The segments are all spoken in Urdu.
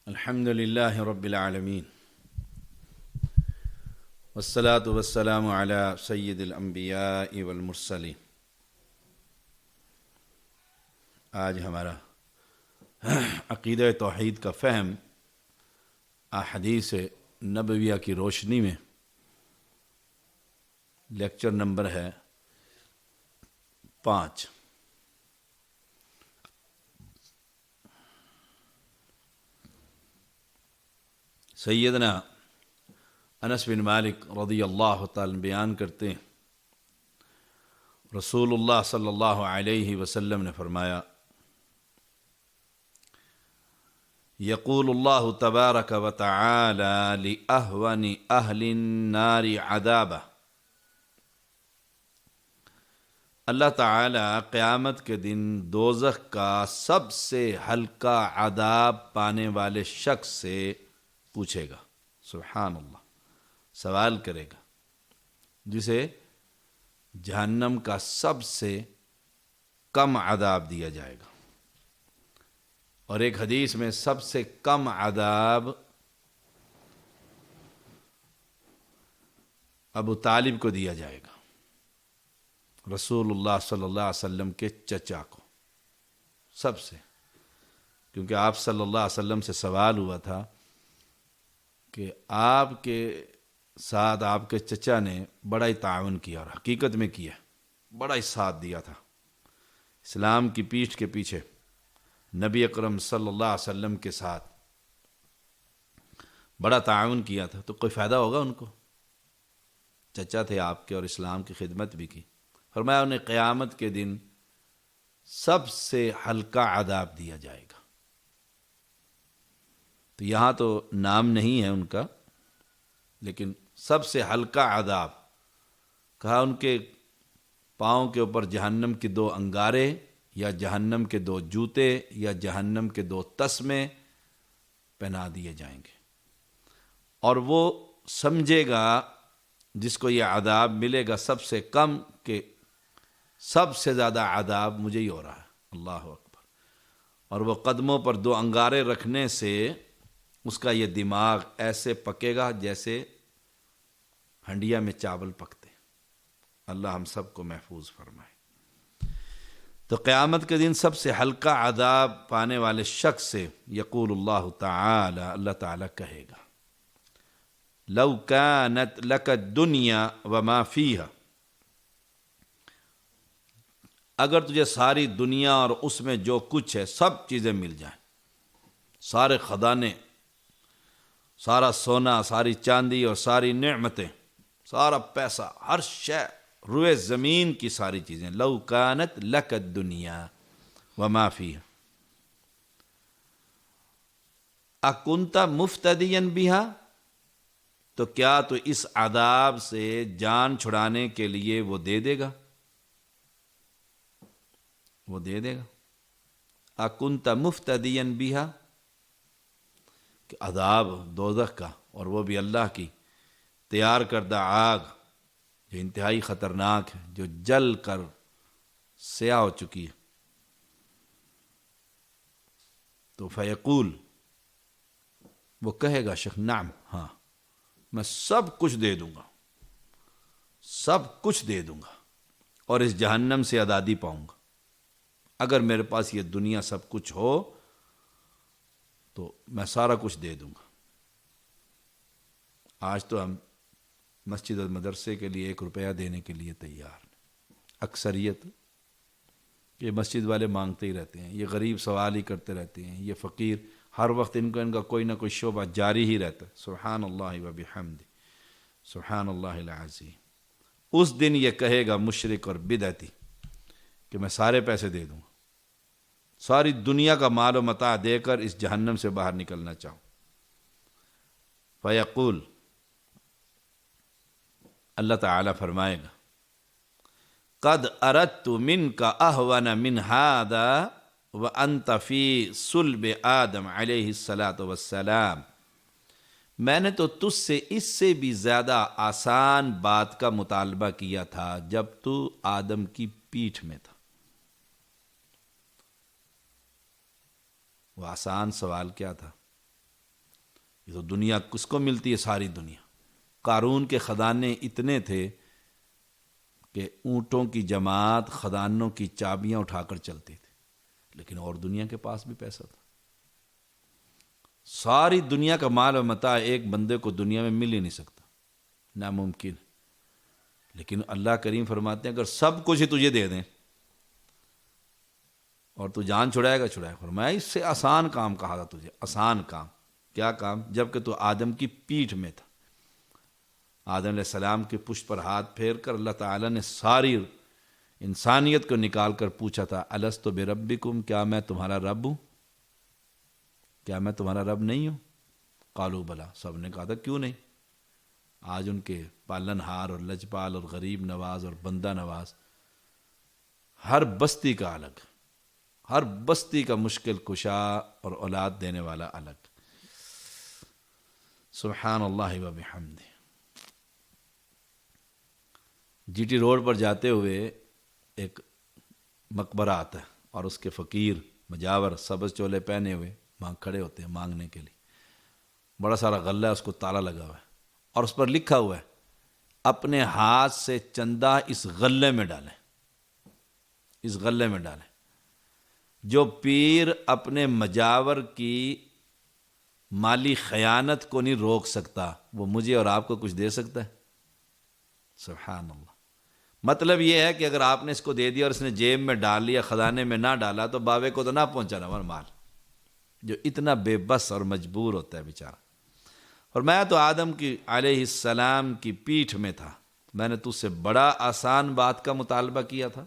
الحمد للہ رب العالمین والصلاة والسلام علی سید الانبیاء والمرسلین۔ آج ہمارا عقیدہ توحید کا فہم احادیث نبویہ کی روشنی میں لیکچر نمبر ہے 5۔ سیدنا انس بن مالک رضی اللہ تعالی بیان کرتے ہیں، رسول اللہ صلی اللہ علیہ وسلم نے فرمایا، یقول اللہ تبارک و تعالی لأہون اہل النار عذابا۔ اللہ تعالی قیامت کے دن دوزخ کا سب سے ہلکا عذاب پانے والے شخص سے پوچھے گا، سبحان اللہ، سوال کرے گا، جسے جہنم کا سب سے کم عذاب دیا جائے گا، اور ایک حدیث میں سب سے کم عذاب ابو طالب کو دیا جائے گا، رسول اللہ صلی اللہ علیہ وسلم کے چچا کو، سب سے، کیونکہ آپ صلی اللہ علیہ وسلم سے سوال ہوا تھا کہ آپ کے ساتھ آپ کے چچا نے بڑا ہی تعاون کیا، اور حقیقت میں کیا، بڑا ہی ساتھ دیا تھا، اسلام کی پیٹھ کے پیچھے نبی اکرم صلی اللہ علیہ وسلم کے ساتھ بڑا تعاون کیا تھا، تو کوئی فائدہ ہوگا ان کو، چچا تھے آپ کے اور اسلام کی خدمت بھی کی۔ فرمایا انہیں قیامت کے دن سب سے ہلکا عذاب دیا جائے گا۔ تو یہاں تو نام نہیں ہے ان کا، لیکن سب سے ہلکا عذاب کہا، ان کے پاؤں کے اوپر جہنم کے 2 انگارے، یا جہنم کے 2 جوتے، یا جہنم کے 2 تسمے پہنا دیے جائیں گے، اور وہ سمجھے گا جس کو یہ عذاب ملے گا سب سے کم، کہ سب سے زیادہ عذاب مجھے ہی ہو رہا ہے، اللہ اکبر، اور وہ قدموں پر 2 انگارے رکھنے سے اس کا یہ دماغ ایسے پکے گا جیسے ہنڈیا میں چاول پکتے۔ اللہ ہم سب کو محفوظ فرمائے۔ تو قیامت کے دن سب سے ہلکا عذاب پانے والے شخص سے یقول اللہ تعالی، اللہ تعالی کہے گا، لو کانت لک الدنیا وما فیہا، اگر تجھے ساری دنیا اور اس میں جو کچھ ہے سب چیزیں مل جائیں، سارے خزانے، سارا سونا، ساری چاندی اور ساری نعمتیں، سارا پیسہ، ہر شے، روئے زمین کی ساری چیزیں، لو کانت لک الدنیا وما فیہا اکنت مفتدیا بہا، تو کیا تو اس عذاب سے جان چھڑانے کے لیے وہ دے دے گا، وہ دے دے گا، اکنت مفتدیا بہا، کہ عذاب دوزخ کا، اور وہ بھی اللہ کی تیار کردہ آگ جو انتہائی خطرناک ہے، جو جل کر سیاہ ہو چکی ہے، تو فیقول، وہ کہے گا شخص، نعم، ہاں، میں سب کچھ دے دوں گا، سب کچھ دے دوں گا، اور اس جہنم سے آزادی پاؤں گا، اگر میرے پاس یہ دنیا سب کچھ ہو تو میں سارا کچھ دے دوں گا۔ آج تو ہم مسجد اور مدرسے کے لیے 1 روپیہ دینے کے لیے تیار ہیں، اکثریت، یہ مسجد والے مانگتے ہی رہتے ہیں، یہ غریب سوال ہی کرتے رہتے ہیں، یہ فقیر، ہر وقت ان کا کوئی نہ کوئی شعبہ جاری ہی رہتا ہے، سبحان اللہ و بحمدہ، سبحان اللہ العظیم۔ اس دن یہ کہے گا مشرک اور بدعتی کہ میں سارے پیسے دے دوں گا، ساری دنیا کا مال و متاع دے کر اس جہنم سے باہر نکلنا چاہوں۔ فیقول، اللہ تعالی فرمائے گا، قد اردت منک اہون من ھذا وانت فی صلب آدم علیہ الصلاۃ والسلام، میں نے تو تجھ سے اس سے بھی زیادہ آسان بات کا مطالبہ کیا تھا جب تو آدم کی پیٹھ میں تھا۔ وہ آسان سوال کیا تھا؟ یہ تو دنیا کس کو ملتی ہے؟ ساری دنیا۔ قارون کے خزانے اتنے تھے کہ اونٹوں کی جماعت خزانوں کی چابیاں اٹھا کر چلتی تھی، لیکن اور دنیا کے پاس بھی پیسہ تھا۔ ساری دنیا کا مال و متاع ایک بندے کو دنیا میں مل ہی نہیں سکتا، ناممکن۔ لیکن اللہ کریم فرماتے ہیں اگر سب کچھ ہی تجھے دے دیں اور تو جان چھڑائے گا، چھڑائے۔ فرمایا اس سے آسان کام کہا تھا تجھے، آسان کام۔ کیا کام؟ جب کہ تو آدم کی پیٹھ میں تھا، آدم علیہ السلام کی پشت پر ہاتھ پھیر کر اللہ تعالیٰ نے ساری انسانیت کو نکال کر پوچھا تھا الستو بربکم، کیا میں تمہارا رب ہوں؟ کیا میں تمہارا رب نہیں ہوں؟ قالوا بلا، سب نے کہا تھا کیوں نہیں۔ آج ان کے پالن ہار اور لجپال اور غریب نواز اور بندہ نواز، ہر بستی کا الگ، ہر بستی کا مشکل کشا اور اولاد دینے والا الگ۔ سبحان اللہ و بحمدہ۔ جی ٹی روڈ پر جاتے ہوئے ایک مقبرہ آتا ہے اور اس کے فقیر مجاور سبز چولے پہنے ہوئے وہاں کھڑے ہوتے ہیں مانگنے کے لیے۔ بڑا سارا غلہ ہے، اس کو تالا لگا ہوا ہے اور اس پر لکھا ہوا ہے اپنے ہاتھ سے چندہ اس غلے میں ڈالیں، اس غلے میں ڈالیں۔ جو پیر اپنے مجاور کی مالی خیانت کو نہیں روک سکتا، وہ مجھے اور آپ کو کچھ دے سکتا ہے؟ سبحان اللہ۔ مطلب یہ ہے کہ اگر آپ نے اس کو دے دیا اور اس نے جیب میں ڈال لیا، خزانے میں نہ ڈالا، تو بابے کو تو نہ پہنچانا وہ مال، جو اتنا بے بس اور مجبور ہوتا ہے بیچارہ۔ اور میں تو آدم کی علیہ السلام کی پیٹھ میں تھا، میں نے تجھ سے بڑا آسان بات کا مطالبہ کیا تھا۔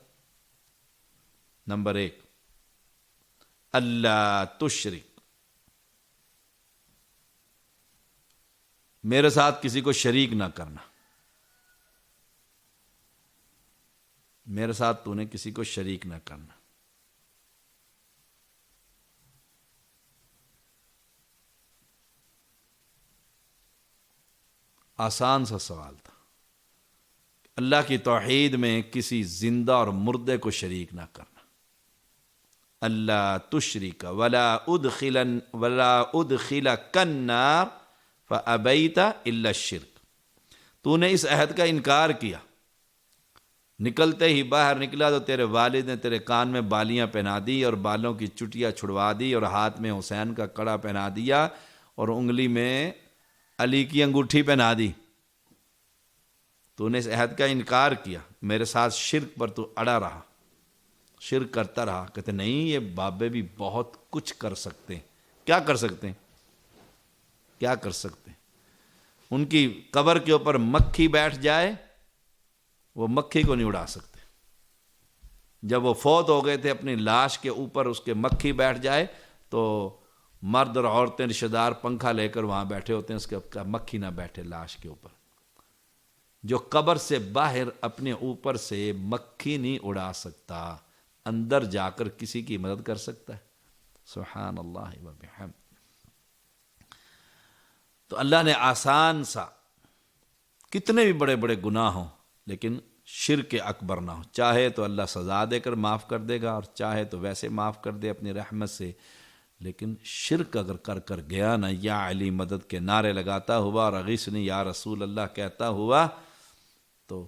نمبر 1، اللہ تشرک، میرے ساتھ کسی کو شریک نہ کرنا، میرے ساتھ تو نے کسی کو شریک نہ کرنا۔ آسان سا سوال تھا۔ اللہ کی توحید میں کسی زندہ اور مردے کو شریک نہ کرنا۔ اللہ تشرک ولا ادخلک النار فابیت الا الشرک۔ تو نے اس عہد کا انکار کیا، نکلتے ہی باہر نکلا تو تیرے والد نے تیرے کان میں بالیاں پہنا دی اور بالوں کی چٹیاں چھڑوا دی اور ہاتھ میں حسین کا کڑا پہنا دیا اور انگلی میں علی کی انگوٹھی پہنا دی۔ تو نے اس عہد کا انکار کیا، میرے ساتھ شرک پر تو اڑا رہا، شرک کرتا رہا۔ کہتے نہیں، یہ بابے بھی بہت کچھ کر سکتے ہیں۔ کیا کر سکتے ہیں؟ کیا کر سکتے ہیں؟ ان کی قبر کے اوپر مکھی بیٹھ جائے، وہ مکھی کو نہیں اڑا سکتے۔ جب وہ فوت ہو گئے تھے، اپنی لاش کے اوپر اس کے مکھی بیٹھ جائے تو مرد اور عورتیں رشتہ دار پنکھا لے کر وہاں بیٹھے ہوتے ہیں، اس کے مکھی نہ بیٹھے لاش کے اوپر۔ جو قبر سے باہر اپنے اوپر سے مکھی نہیں اڑا سکتا، اندر جا کر کسی کی مدد کر سکتا ہے۔ سبحان اللہ و بحمد۔ تو اللہ نے آسان سا، کتنے بھی بڑے بڑے گناہ ہوں لیکن شرک اکبر نہ ہو، چاہے تو اللہ سزا دے کر معاف کر دے گا اور چاہے تو ویسے معاف کر دے اپنی رحمت سے، لیکن شرک اگر کر گیا نا، یا علی مدد کے نعرے لگاتا ہوا اور اغیثنی یا رسول اللہ کہتا ہوا، تو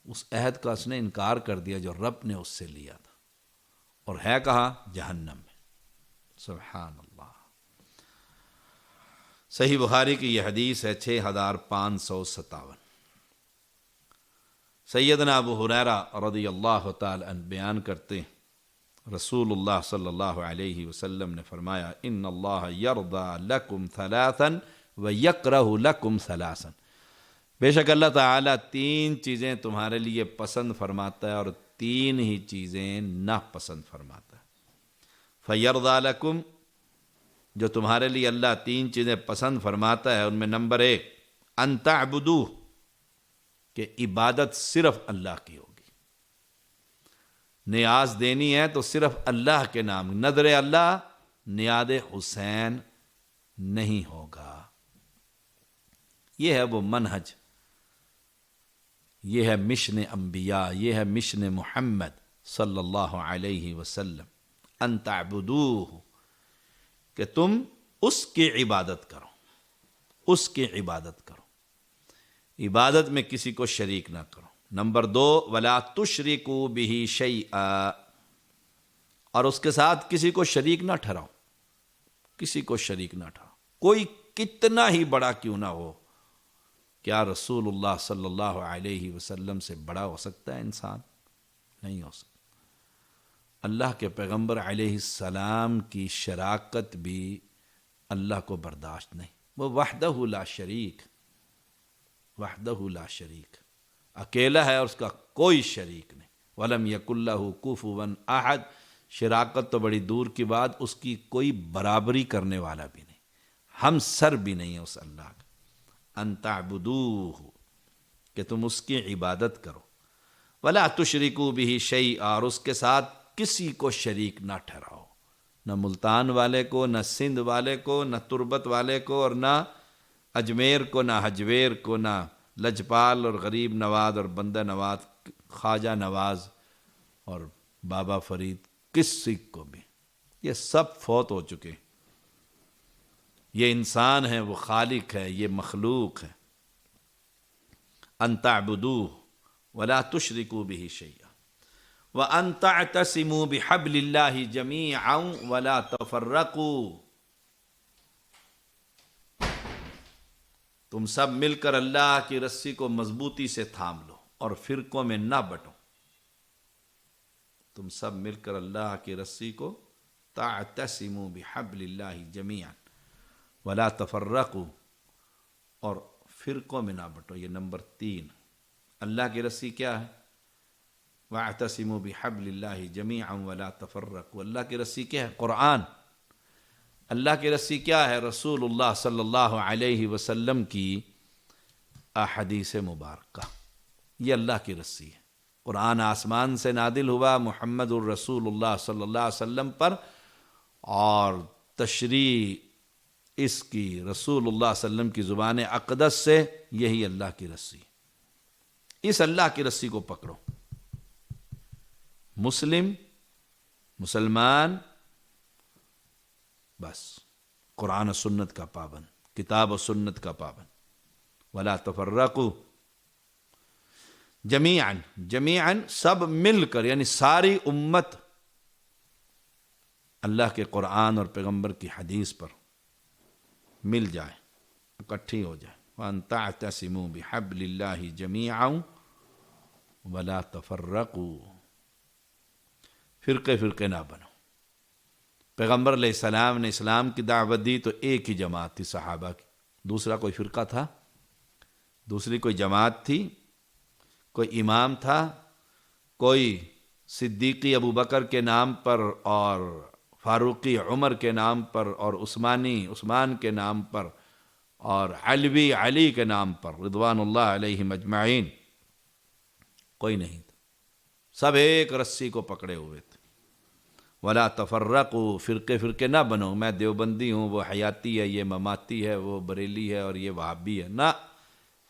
اس عہد کا اس نے انکار کر دیا جو رب نے اس سے لیا تھا، اور ہے کہاں؟ جہنم میں۔ سبحان اللہ۔ صحیح بخاری کی یہ حدیث ہے 6557۔ سیدنا ابو ہریرہ رضی اللہ تعالی عنہ بیان کرتے ہیں، رسول اللہ صلی اللہ علیہ وسلم نے فرمایا ان اللہ یرضی لکم ثلاثا ویکرہ لکم ثلاثا۔ بے شک اللہ تعالیٰ 3 چیزیں تمہارے لیے پسند فرماتا ہے اور 3 ہی چیزیں ناپسند فرماتا ہے۔ فیرضی لکم، جو تمہارے لیے اللہ 3 چیزیں پسند فرماتا ہے، ان میں نمبر 1 ان تعبدوہ، کہ عبادت صرف اللہ کی ہوگی۔ نیاز دینی ہے تو صرف اللہ کے نام، نذر اللہ، نیاد حسین نہیں ہوگا۔ یہ ہے وہ منہج، یہ ہے مشن انبیاء، یہ ہے مشن محمد صلی اللہ علیہ وسلم۔ ان تعبدوہ، کہ تم اس کی عبادت کرو۔ اس کی عبادت کرو، عبادت میں کسی کو شریک نہ کرو۔ نمبر 2، ولا تشرکوا بہ شیئا، اور اس کے ساتھ کسی کو شریک نہ ٹھہراؤ، کسی کو شریک نہ ٹھہراؤ، کوئی کتنا ہی بڑا کیوں نہ ہو۔ کیا رسول اللہ صلی اللہ علیہ وسلم سے بڑا ہو سکتا ہے انسان؟ نہیں ہو سکتا۔ اللہ کے پیغمبر علیہ السلام کی شراکت بھی اللہ کو برداشت نہیں، وہ وحدہ لا شریک، وحدہ لا شریک، اکیلا ہے اور اس کا کوئی شریک نہیں۔ وَلَمْ يَكُنْ لَهُ كُفُوًا أَحَدٌ، شراکت تو بڑی دور کی بات، اس کی کوئی برابری کرنے والا بھی نہیں، ہم سر بھی نہیں ہے اس اللہ کا۔ ان تعبدوہ، کہ تم اس کی عبادت کرو، ولا تشرکوا بہ شیئا، اور اس کے ساتھ کسی کو شریک نہ ٹھہراؤ، نہ ملتان والے کو، نہ سندھ والے کو، نہ تربت والے کو، اور نہ اجمیر کو، نہ حجویر کو، نہ لجپال اور غریب نواز اور بندہ نواز، خواجہ نواز اور بابا فرید، کسی کو بھی۔ یہ سب فوت ہو چکے، یہ انسان ہے، وہ خالق ہے، یہ مخلوق ہے۔ ان تعبدوہ ولا تشرکوا بہ شیئا وان تعتصموا بحبل اللہ جمیعا ولا تفرقوا، تم سب مل کر اللہ کی رسی کو مضبوطی سے تھام لو اور فرقوں میں نہ بٹو۔ تم سب مل کر اللہ کی رسی کو، تعتصموا بحبل اللہ جمیعا ولا تفرقوا، اور فرقوں میں نہ بٹو۔ یہ نمبر 3، اللہ کی رسی کیا ہے؟ واعتصموا بحبل اللہ جمیعا ولا تفرقوا، اللہ کی رسی کیا ہے؟ قرآن۔ اللہ کی رسی کیا ہے؟ رسول اللہ صلی اللہ علیہ وسلم کی احادیث مبارکہ، یہ اللہ کی رسی ہے۔ قرآن آسمان سے نازل ہوا محمد الرسول اللہ صلی اللہ علیہ وسلم پر، اور تشریح اس کی رسول اللہ صلی اللہ علیہ وسلم کی زبان اقدس سے، یہی اللہ کی رسی۔ اس اللہ کی رسی کو پکڑو۔ مسلم، مسلمان، بس قرآن و سنت کا پابند، کتاب و سنت کا پابند۔ ولا تفرقوا، جمیعاً، جمیعاً سب مل کر، یعنی ساری امت اللہ کے قرآن اور پیغمبر کی حدیث پر مل جائے، اکٹھی ہو جائے۔ وَأَن تَعْتَصِمُوا بِحَبْلِ اللَّهِ جَمِيعًا وَلَا تَفَرَّقُوا، فرقے فرقے نہ بنو۔ پیغمبر علیہ السلام نے اسلام کی دعوت دی تو ایک ہی جماعت تھی صحابہ کی، دوسرا کوئی فرقہ تھا؟ دوسری کوئی جماعت تھی؟ کوئی امام تھا؟ کوئی صدیقی ابو بکر کے نام پر اور فاروقی عمر کے نام پر اور عثمانی عثمان کے نام پر اور علوی علی کے نام پر رضوان اللہ علیہم اجمعین؟ کوئی نہیں تھا، سب ایک رسی کو پکڑے ہوئے تھے۔ ولا تفرقوا، فرقے فرقے نہ بنو، میں دیوبندی ہوں، وہ حیاتی ہے، یہ مماتی ہے، وہ بریلی ہے اور یہ وہابی ہے، نہ،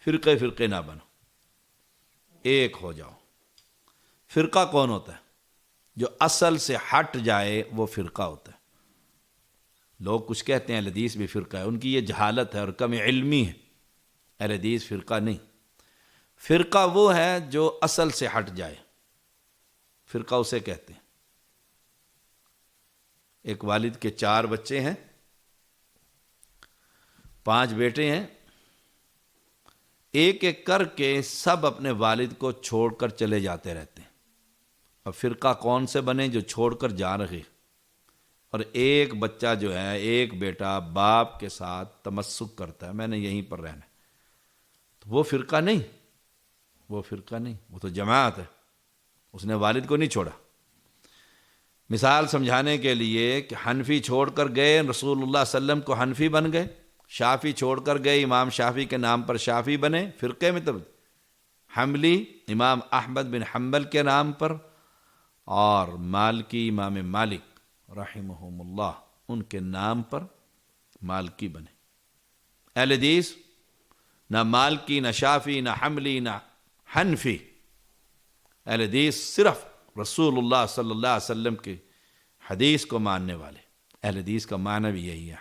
فرقے فرقے نہ بنو، ایک ہو جاؤ۔ فرقہ کون ہوتا ہے؟ جو اصل سے ہٹ جائے وہ فرقہ ہوتا ہے۔ لوگ کچھ کہتے ہیں اہل حدیث بھی فرقہ ہے، ان کی یہ جہالت ہے اور کم علمی ہے۔ اہل حدیث فرقہ نہیں، فرقہ وہ ہے جو اصل سے ہٹ جائے، فرقہ اسے کہتے ہیں۔ ایک والد کے 4 بچے ہیں، 5 بیٹے ہیں، ایک ایک کر کے سب اپنے والد کو چھوڑ کر چلے جاتے رہتے ہیں۔ اور فرقہ کون سے بنے؟ جو چھوڑ کر جا رہے، اور ایک بچہ جو ہے، ایک بیٹا باپ کے ساتھ تمسک کرتا ہے، میں نے یہیں پر رہنا ہے، تو وہ فرقہ نہیں، وہ فرقہ نہیں، وہ تو جماعت ہے، اس نے والد کو نہیں چھوڑا۔ مثال سمجھانے کے لیے کہ حنفی چھوڑ کر گئے، رسول اللہ صلی اللہ علیہ وسلم کو حنفی بن گئے، شافی چھوڑ کر گئے، امام شافی کے نام پر شافی بنے، فرقے میں تبدیل، حنبلی امام احمد بن حنبل کے نام پر، اور مالکی امام مالک رحمہم اللہ ان کے نام پر مالکی بنے۔ اہل حدیث نہ مالکی، نہ شافی، نہ حنبلی، نہ حنفی، اہل حدیث صرف رسول اللہ صلی اللہ علیہ وسلم کے حدیث کو ماننے والے۔ اہل حدیث کا معنی بھی یہی ہے،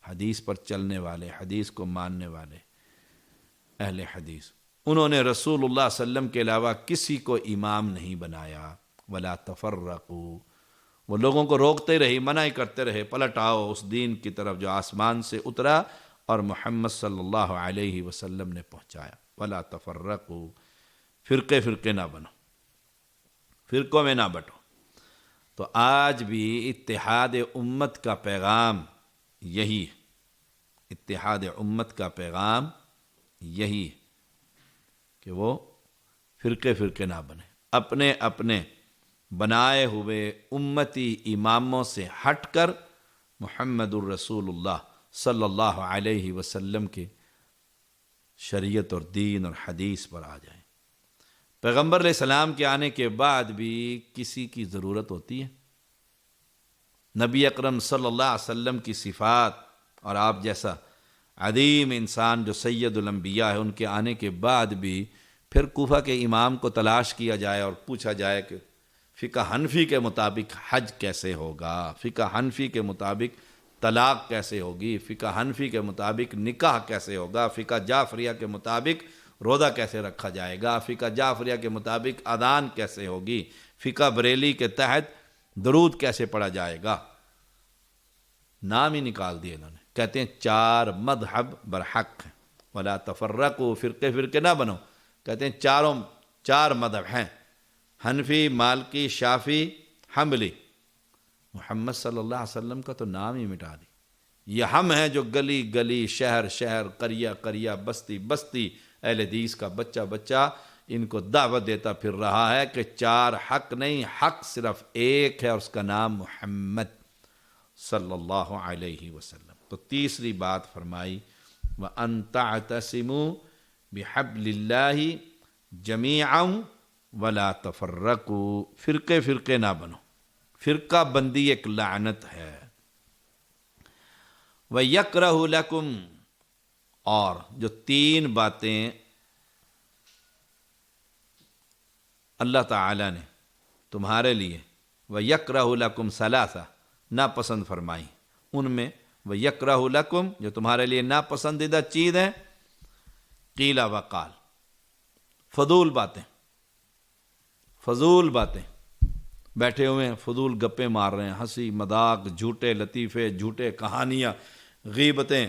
حدیث پر چلنے والے، حدیث کو ماننے والے اہل حدیث، انہوں نے رسول اللہ صلی اللہ علیہ وسلم کے علاوہ کسی کو امام نہیں بنایا۔ ولا تفرقوا، وہ لوگوں کو روکتے رہے، منع ہی کرتے رہے، پلٹ آؤ اس دین کی طرف جو آسمان سے اترا اور محمد صلی اللہ علیہ وسلم نے پہنچایا۔ ولا تفرقوا، فرقے فرقے نہ بنو، فرقوں میں نہ بٹو۔ تو آج بھی اتحاد امت کا پیغام یہی ہے، اتحاد امت کا پیغام یہی ہے کہ وہ فرقے فرقے نہ بنے، اپنے اپنے بنائے ہوئے امتی اماموں سے ہٹ کر محمد الرسول اللہ صلی اللہ علیہ وسلم کے شریعت اور دین اور حدیث پر آ جائیں۔ پیغمبر علیہ السلام کے آنے کے بعد بھی کسی کی ضرورت ہوتی ہے؟ نبی اکرم صلی اللہ علیہ وسلم کی صفات اور آپ جیسا عظیم انسان جو سید الانبیاء ہے، ان کے آنے کے بعد بھی پھر کوفہ کے امام کو تلاش کیا جائے اور پوچھا جائے کہ فقہ حنفی کے مطابق حج کیسے ہوگا، فقہ حنفی کے مطابق طلاق کیسے ہوگی، فقہ حنفی کے مطابق نکاح کیسے ہوگا، فقہ جعفریہ کے مطابق روزہ کیسے رکھا جائے گا، فقہ جعفریہ کے مطابق اذان کیسے ہوگی، فقہ بریلی کے تحت درود کیسے پڑھا جائے گا؟ نام ہی نکال دیے انہوں نے، کہتے ہیں چار مذہب برحق ہیں، ولا تفرقوا، فرقے فرقے نہ بنو، کہتے ہیں چار مذہب ہیں، حنفی، مالکی، شافعی، حنبلی۔ محمد صلی اللہ علیہ وسلم کا تو نام ہی مٹا دی۔ یہ ہم ہیں جو گلی گلی، شہر شہر، قریہ قریہ، بستی بستی اہل حدیث کا بچہ بچہ ان کو دعوت دیتا پھر رہا ہے کہ چار حق نہیں، حق صرف ایک ہے اور اس کا نام محمد صلی اللہ علیہ وسلم۔ تو تیسری بات فرمائی وَأَن تَعْتَصِمُوا بِحَبْلِ اللَّهِ جَمِيعًا وَلَا تَفَرَّقُوا، فرقے فرقے نہ بنو، فرقہ بندی ایک لعنت ہے۔ وَيَكْرَهُ لَكُمْ، اور جو تین باتیں اللہ تعالیٰ نے تمہارے لیے وَيَكْرَهُ لَكُمْ ثَلَاثَ ناپسند فرمائی، ان میں وَيَكْرَهُ لَكُمْ جو تمہارے لیے ناپسندیدہ چیز ہے، قیل وقال، فضول باتیں، فضول باتیں، بیٹھے ہوئے ہیں فضول گپیں مار رہے ہیں، ہنسی مذاق، جھوٹے لطیفے، جھوٹے کہانیاں، غیبتیں،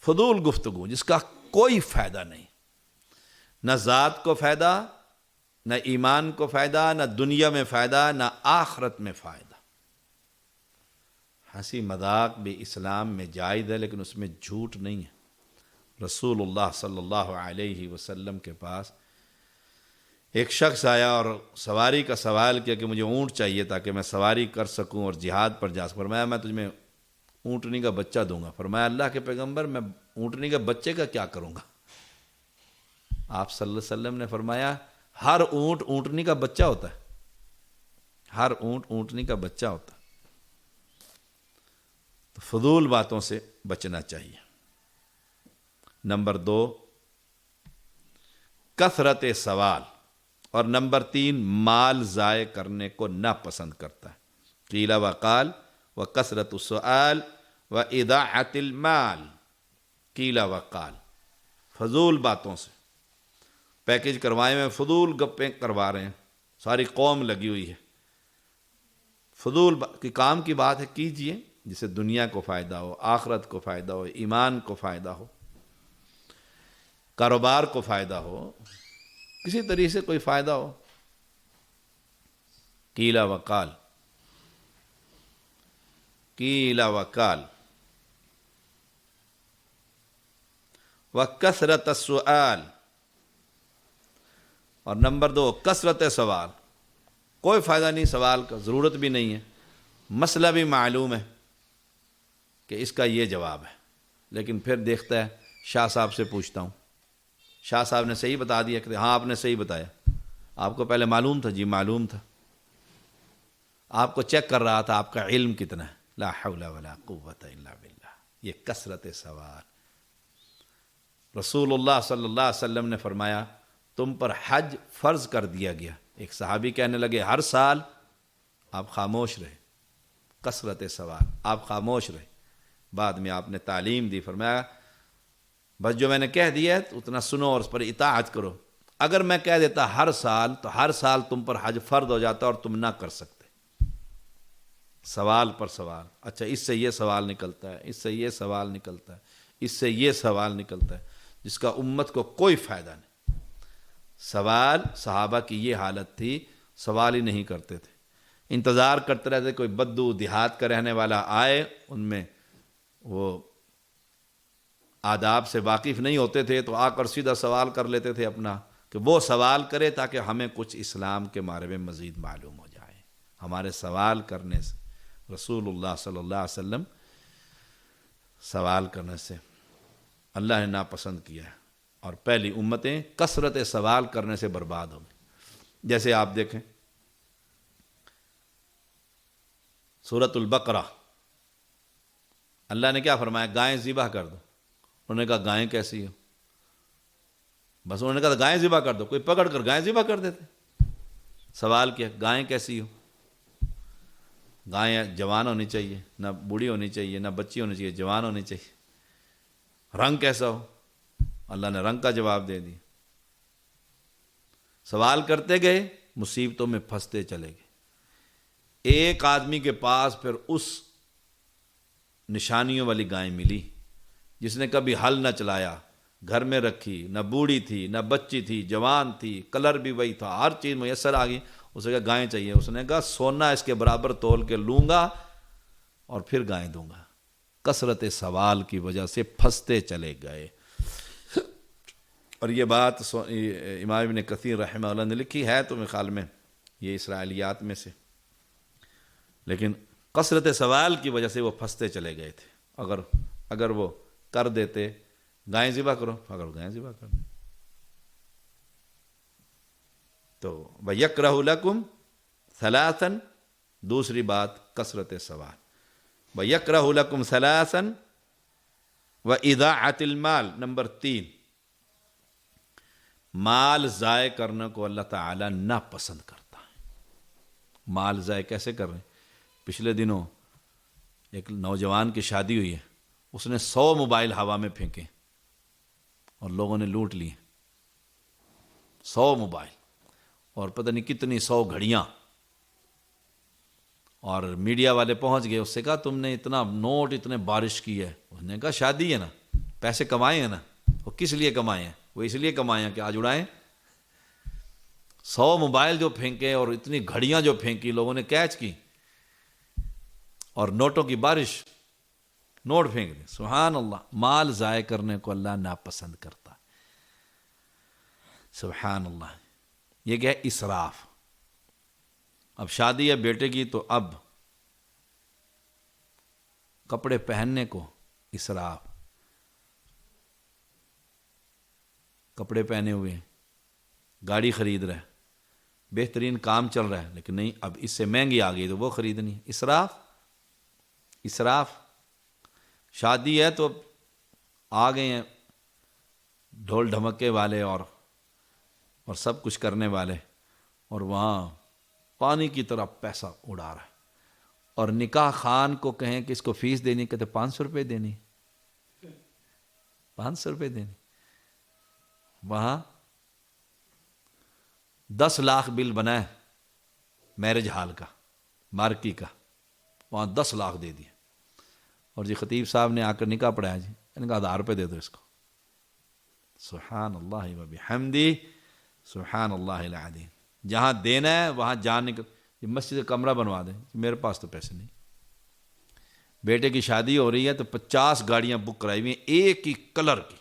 فضول گفتگو جس کا کوئی فائدہ نہیں، نہ ذات کو فائدہ، نہ ایمان کو فائدہ، نہ دنیا میں فائدہ، نہ آخرت میں فائدہ۔ ہنسی مذاق بھی اسلام میں جائز ہے لیکن اس میں جھوٹ نہیں ہے۔ رسول اللہ صلی اللہ علیہ وسلم کے پاس ایک شخص آیا اور سواری کا سوال کیا کہ مجھے اونٹ چاہیے تاکہ میں سواری کر سکوں اور جہاد پر جا سکوں۔ فرمایا میں تجھے اونٹنی کا بچہ دوں گا۔ فرمایا اللہ کے پیغمبر میں اونٹنی کے بچے کا کیا کروں گا؟ آپ صلی اللہ علیہ وسلم نے فرمایا ہر اونٹ اونٹنی کا بچہ ہوتا ہے، ہر اونٹ اونٹنی کا بچہ ہوتا ہے۔ تو فضول باتوں سے بچنا چاہیے۔ نمبر 2 کثرت سوال، اور نمبر 3 مال ضائع کرنے کو ناپسند کرتا ہے۔ قیل وقال وکثرت السؤال واضاعت المال، قیل وقال، فضول باتوں سے پیکج کروائے میں فضول گپیں کروا رہے ہیں، ساری قوم لگی ہوئی ہے، فضول کام کی بات ہے کیجئے جس سے دنیا کو فائدہ ہو، آخرت کو فائدہ ہو، ایمان کو فائدہ ہو، کاروبار کو فائدہ ہو، کسی طریقے سے کوئی فائدہ ہو۔ قیل وقال، قیل وقال وکثرت السؤال، اور نمبر 2 کثرت سوال، کوئی فائدہ نہیں سوال کا، ضرورت بھی نہیں ہے، مسئلہ بھی معلوم ہے کہ اس کا یہ جواب ہے، لیکن پھر دیکھتا ہے شاہ صاحب سے پوچھتا ہوں، شاہ صاحب نے صحیح بتا دیا کہ ہاں آپ نے صحیح بتایا، آپ کو پہلے معلوم تھا؟ جی معلوم تھا، آپ کو چیک کر رہا تھا آپ کا علم کتنا ہے۔ لا حول ولا قوت الا باللہ، یہ کثرت سوال۔ رسول اللہ صلی اللہ علیہ وسلم نے فرمایا تم پر حج فرض کر دیا گیا۔ ایک صحابی کہنے لگے ہر سال؟ آپ خاموش رہے، کثرت سوال، آپ خاموش رہے۔ بعد میں آپ نے تعلیم دی، فرمایا بس جو میں نے کہہ دیا ہے اتنا سنو اور اس پر اطاعت کرو. اگر میں کہہ دیتا ہر سال تو ہر سال تم پر حج فرض ہو جاتا اور تم نہ کر سکتے. سوال پر سوال. اچھا اس سے یہ سوال نکلتا ہے، اس سے یہ سوال نکلتا ہے، اس سے یہ سوال نکلتا ہے، جس کا امت کو کوئی فائدہ نہیں. سوال صحابہ کی یہ حالت تھی، سوال ہی نہیں کرتے تھے، انتظار کرتے رہتے کوئی بدو دیہات کا رہنے والا آئے. ان میں وہ آداب سے واقف نہیں ہوتے تھے تو آ کر سیدھا سوال کر لیتے تھے اپنا، کہ وہ سوال کرے تاکہ ہمیں کچھ اسلام کے بارے میں مزید معلوم ہو جائے. ہمارے سوال کرنے سے رسول اللہ صلی اللہ علیہ وسلم سوال کرنے سے اللہ نے ناپسند کیا ہے، اور پہلی امتیں کثرت سوال کرنے سے برباد ہو گئی. جیسے آپ دیکھیں سورۃ البقرہ، اللہ نے کیا فرمایا؟ گائیں ذبح کر دو. انہوں نے کہا گائیں کیسی ہو؟ بس انہوں نے کہا گائیں ذبح کر دو، کوئی پکڑ کر گائیں ذبح کر دیتے. سوال کیا گائیں کیسی ہو؟ گائیں جوان ہونی چاہیے، نہ بوڑھی ہونی چاہیے، نہ بچی ہونی چاہیے، جوان ہونی چاہیے. رنگ کیسا ہو؟ اللہ نے رنگ کا جواب دے دیا. سوال کرتے گئے، مصیبتوں میں پھنستے چلے گئے. ایک آدمی کے پاس پھر اس نشانیوں والی گائیں ملی جس نے کبھی ہل نہ چلایا، گھر میں رکھی، نہ بوڑھی تھی نہ بچی تھی، جوان تھی، کلر بھی وہی تھا، ہر چیز میسر آ گئی. اسے کہا گائیں چاہیے. اس نے کہا سونا اس کے برابر تول کے لوں گا اور پھر گائیں دوں گا. کثرت سوال کی وجہ سے پھنستے چلے گئے. اور یہ بات امام ابن کثیر رحمہ اللہ نے لکھی ہے تو میرے خیال میں یہ اسرائیلیات میں سے، لیکن کثرت سوال کی وجہ سے وہ پھنستے چلے گئے تھے. اگر وہ کر دیتے گائیں ذبح کرو، اگر گائیں ذبح کر دیں تو وَيَكْرَهُ لَكُمْ ثَلَاثًا. دوسری بات کثرت سوال. وَيَكْرَهُ لَكُمْ ثَلَاثًا وَإِضَاعَةِ الْمَالِ. نمبر 3، مال ضائع کرنے کو اللہ تعالیٰ ناپسند کرتا ہے. مال ضائع کیسے کر رہے ہیں؟ پچھلے دنوں ایک نوجوان کی شادی ہوئی ہے، اس نے 100 موبائل ہوا میں پھینکے اور لوگوں نے لوٹ لیے. 100 موبائل اور پتہ نہیں کتنی 100 گھڑیاں. اور میڈیا والے پہنچ گئے، اس سے کہا تم نے اتنا نوٹ اتنے بارش کی ہے. اس نے کہا شادی ہے نا، پیسے کمائے ہیں نا. وہ کس لیے کمائے ہیں؟ وہ اس لیے کمائے ہیں کہ آج اڑائیں. 100 موبائل جو پھینکے اور اتنی گھڑیاں جو پھینکی، لوگوں نے کیچ کی اور نوٹوں کی بارش، نوٹ پھینک دیں. سبحان اللہ. مال ضائع کرنے کو اللہ ناپسند کرتا ہے. سبحان اللہ. یہ کیا ہے؟ اسراف. اب شادی ہے بیٹے کی تو اب کپڑے پہننے کو اسراف. کپڑے پہنے ہوئے، گاڑی خرید رہے، بہترین کام چل رہا ہے، لیکن نہیں اب اس سے مہنگی آ گئی تو وہ خریدنی. اسراف. اسراف. شادی ہے تو آ گئے ہیں ڈھول ڈھمکے والے اور سب کچھ کرنے والے، اور وہاں پانی کی طرح پیسہ اڑا رہا ہے. اور نکاح خان کو کہیں کہ اس کو فیس دینی، کہتے 500 روپے دینی. 500 روپے دینی. وہاں 10 لاکھ بل بنا ہے میرج ہال کا، مارکی کا، وہاں 10 لاکھ دے دیے. اور جی خطیب صاحب نے آ کر نکاح پڑھایا، جی ان کا 1000 روپے دے دو اس کو. سبحان اللہ و بحمدہ، سبحان اللہ العظیم. جہاں دینا ہے وہاں جان نکل. مسجد کا کمرہ بنوا دیں، میرے پاس تو پیسے نہیں. بیٹے کی شادی ہو رہی ہے تو 50 گاڑیاں بک کرائی ہوئی ہیں ایک ہی کلر کی.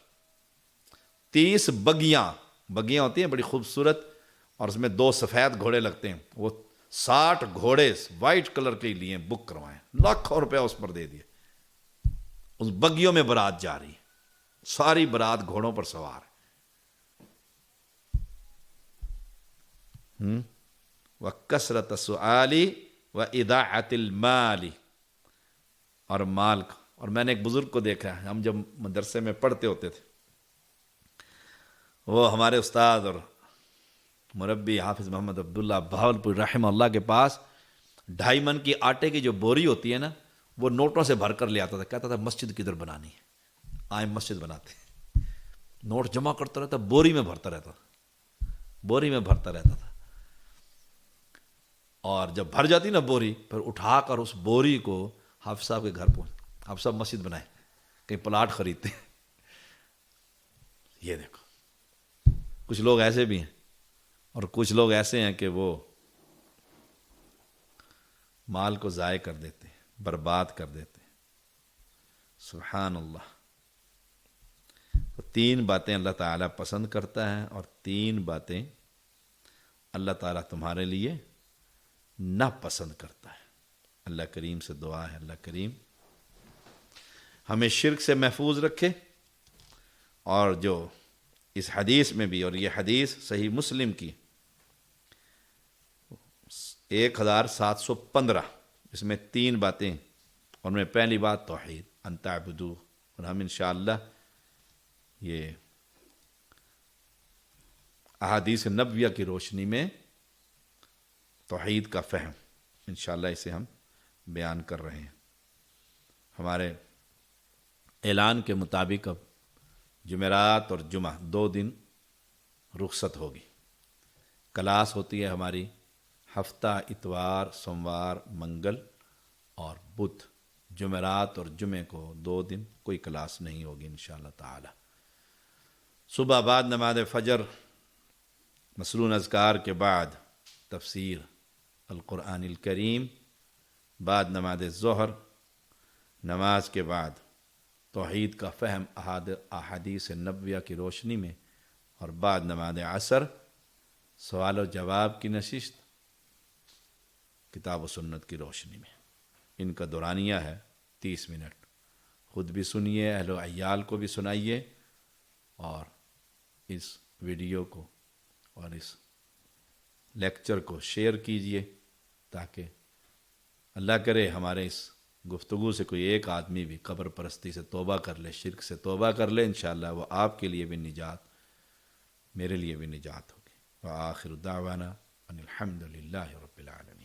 30 بگیاں ہوتی ہیں بڑی خوبصورت، اور اس میں 2 سفید گھوڑے لگتے ہیں. وہ 60 گھوڑے وائٹ کلر کے لیے بک کروائے، لاکھوں روپے اس پر دے دیے. اس بگیوں میں برات جا رہی ہے، ساری برات گھوڑوں پر سوار ہے. وَكَثْرَةَ السُّؤَالِ وَإِضَاعَةِ الْمَالِ. اور مال کا. اور میں نے ایک بزرگ کو دیکھا ہے، ہم جب مدرسے میں پڑھتے ہوتے تھے، وہ ہمارے استاد اور مربی حافظ محمد عبداللہ بہاولپور رحمہ اللہ کے پاس 2.5 من کی آٹے کی جو بوری ہوتی ہے نا، وہ نوٹوں سے بھر کر لے آتا تھا، کہتا تھا مسجد کدھر بنانی ہے، آئیں مسجد بناتے ہیں۔ نوٹ جمع کرتا رہتا، بوری میں بھرتا رہتا تھا، بوری میں بھرتا رہتا تھا، اور جب بھر جاتی نا بوری، پھر اٹھا کر اس بوری کو حافظ صاحب کے گھر پہنچ، حافظ صاحب مسجد بنائے، کہیں پلاٹ خریدتے ہیں۔ یہ دیکھو، کچھ لوگ ایسے بھی ہیں، اور کچھ لوگ ایسے ہیں کہ وہ مال کو ضائع کر دیتے ہیں، برباد کر دیتے ہیں۔ سبحان اللہ۔ تو 3 باتیں اللہ تعالیٰ پسند کرتا ہے، اور 3 باتیں اللہ تعالیٰ تمہارے لیے ناپسند کرتا ہے۔ اللہ کریم سے دعا ہے، اللہ کریم ہمیں شرک سے محفوظ رکھے، اور جو اس حدیث میں بھی، اور یہ حدیث صحیح مسلم کی 1715، اس میں 3 باتیں، اور میں پہلی بات توحید، ان تعبدوہ، اور ہم انشاءاللہ یہ احادیث نبویہ کی روشنی میں توحید کا فہم انشاءاللہ اسے ہم بیان کر رہے ہیں۔ ہمارے اعلان کے مطابق اب جمعرات اور جمعہ 2 دن رخصت ہوگی، کلاس ہوتی ہے ہماری ہفتہ اتوار، سوموار، منگل اور بدھ، جمعرات اور جمعے کو 2 دن کوئی کلاس نہیں ہوگی انشاءاللہ تعالی۔ صبح بعد نماز فجر مسنون اذکار کے بعد تفسیر القرآن الکریم، بعد نماز ظہر، نماز کے بعد توحید کا فہم احادیث نبویہ کی روشنی میں، اور بعد نماز عصر سوال و جواب کی نشست کتاب و سنت کی روشنی میں۔ ان کا دورانیہ ہے 30 منٹ، خود بھی سنیے، اہل و عیال کو بھی سنائیے، اور اس ویڈیو کو اور اس لیکچر کو شیئر کیجئے، تاکہ اللہ کرے ہمارے اس گفتگو سے کوئی ایک آدمی بھی قبر پرستی سے توبہ کر لے، شرک سے توبہ کر لے، انشاءاللہ وہ آپ کے لیے بھی نجات، میرے لیے بھی نجات ہوگی۔ وآخر دعوانا ان الحمد للہ رب العالمین۔